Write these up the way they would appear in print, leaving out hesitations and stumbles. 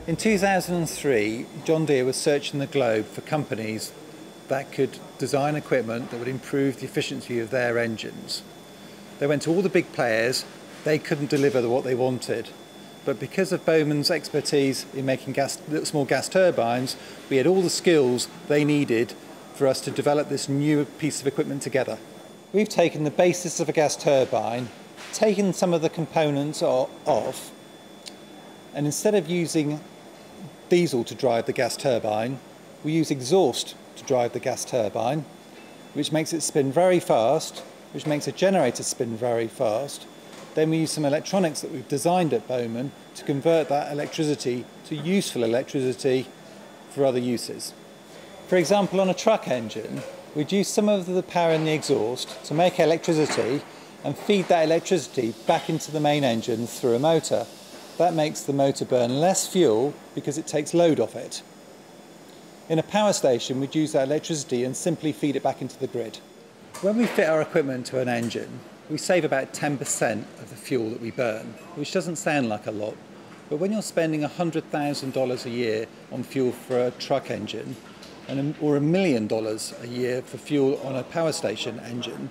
In 2003, John Deere was searching the globe for companies that could design equipment that would improve the efficiency of their engines. They went to all the big players, they couldn't deliver what they wanted. But because of Bowman's expertise in making small gas turbines, we had all the skills they needed for us to develop this new piece of equipment together. We've taken the basis of a gas turbine, taken some of the components off, and instead of using diesel to drive the gas turbine, we use exhaust to drive the gas turbine, which makes it spin very fast, which makes a generator spin very fast. Then we use some electronics that we've designed at Bowman to convert that electricity to useful electricity for other uses. For example, on a truck engine, we'd use some of the power in the exhaust to make electricity and feed that electricity back into the main engine through a motor. That makes the motor burn less fuel because it takes load off it. In a power station, we'd use that electricity and simply feed it back into the grid. When we fit our equipment to an engine, we save about 10% of the fuel that we burn, which doesn't sound like a lot. But when you're spending $100,000 a year on fuel for a truck engine, or $1 million a year for fuel on a power station engine,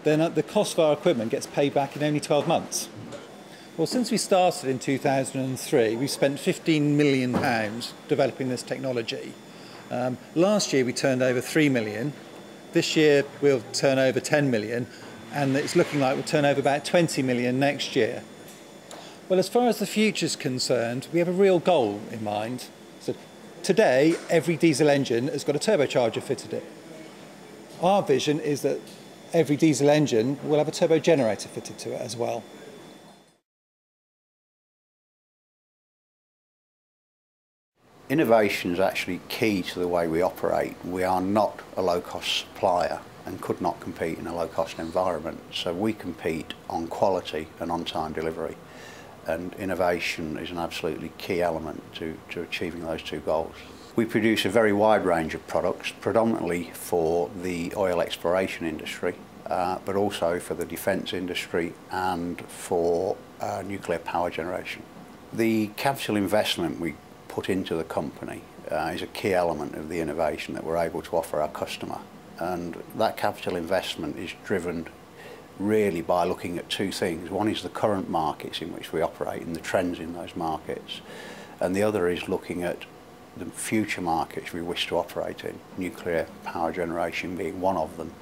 then the cost of our equipment gets paid back in only 12 months. Well, since we started in 2003, we've spent £15 million developing this technology. Last year we turned over 3 million. This year we'll turn over 10 million, and it's looking like we'll turn over about 20 million next year. Well, as far as the future's concerned, we have a real goal in mind. So today, every diesel engine has got a turbocharger fitted in it. Our vision is that every diesel engine will have a turbo generator fitted to it as well. Innovation is actually key to the way we operate. We are not a low-cost supplier and could not compete in a low-cost environment. So we compete on quality and on-time delivery. And innovation is an absolutely key element to achieving those two goals. We produce a very wide range of products, predominantly for the oil exploration industry, but also for the defence industry and for nuclear power generation. The capital investment we put into the company is a key element of the innovation that we're able to offer our customer. And that capital investment is driven really by looking at two things. One is the current markets in which we operate and the trends in those markets. And the other is looking at the future markets we wish to operate in, nuclear power generation being one of them.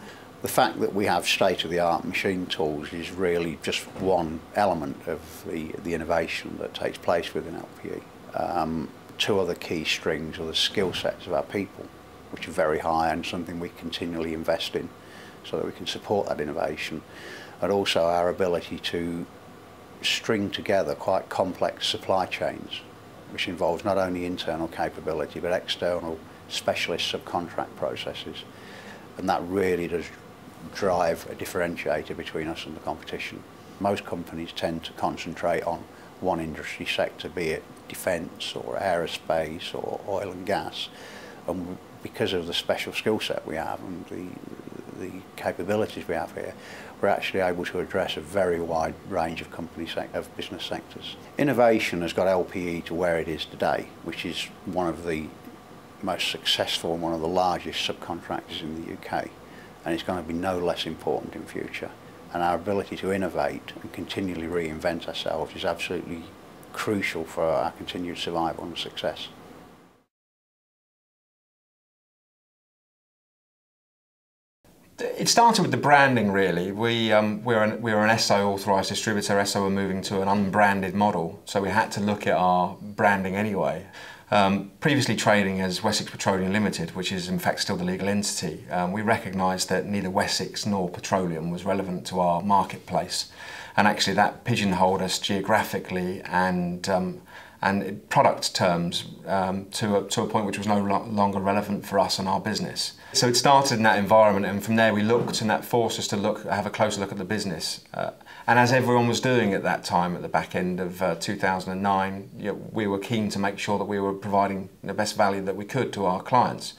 The fact that we have state-of-the-art machine tools is really just one element of the innovation that takes place within LPE. Two other key strings are the skill sets of our people, which are very high and something we continually invest in so that we can support that innovation, and also our ability to string together quite complex supply chains, which involves not only internal capability but external specialist subcontract processes, and that really does drive a differentiator between us and the competition. Most companies tend to concentrate on one industry sector, be it defence or aerospace or oil and gas, and because of the special skill set we have and the capabilities we have here, we're actually able to address a very wide range of business sectors. Innovation has got LPE to where it is today, which is one of the most successful and one of the largest subcontractors in the UK, and it's going to be no less important in future. And our ability to innovate and continually reinvent ourselves is absolutely crucial for our continued survival and success. It started with the branding, really. We're an SO authorised distributor. SO were moving to an unbranded model, so we had to look at our branding anyway. Previously trading as Wessex Petroleum Limited, which is in fact still the legal entity, we recognised that neither Wessex nor petroleum was relevant to our marketplace, and actually that pigeonholed us geographically and product terms to a point which was no longer relevant for us and our business. So it started in that environment, and from there we looked, and that forced us to have a closer look at the business. And as everyone was doing at that time, at the back end of 2009, we were keen to make sure that we were providing the best value that we could to our clients.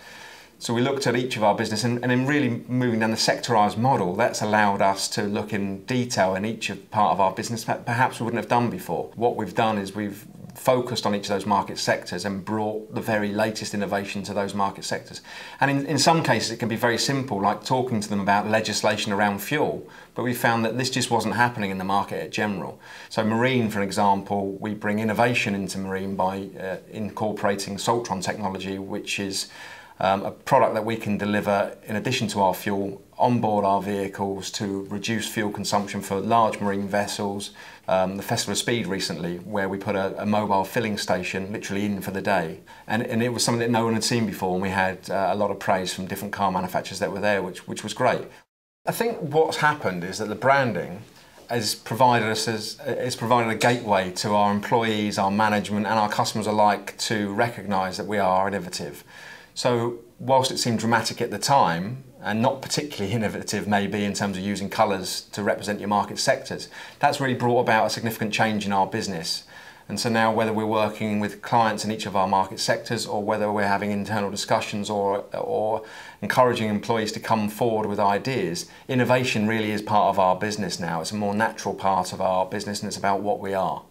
So we looked at each of our business, and in really moving down the sectorised model, that's allowed us to look in detail in each part of our business that perhaps we wouldn't have done before. What we've done is we've focused on each of those market sectors and brought the very latest innovation to those market sectors. And in some cases it can be very simple, like talking to them about legislation around fuel, but we found that this just wasn't happening in the market in general. So marine, for example, we bring innovation into marine by incorporating Saltron technology, which is a product that we can deliver in addition to our fuel on board our vehicles to reduce fuel consumption for large marine vessels. The Festival of Speed recently, where we put a mobile filling station literally in for the day, and it was something that no one had seen before, and we had a lot of praise from different car manufacturers that were there, which was great. I think what's happened is that the branding has provided a gateway to our employees, our management and our customers alike to recognise that we are innovative. So whilst it seemed dramatic at the time, and not particularly innovative maybe in terms of using colours to represent your market sectors, that's really brought about a significant change in our business. And so now, whether we're working with clients in each of our market sectors, or whether we're having internal discussions or encouraging employees to come forward with ideas, innovation really is part of our business now. It's a more natural part of our business, and it's about what we are.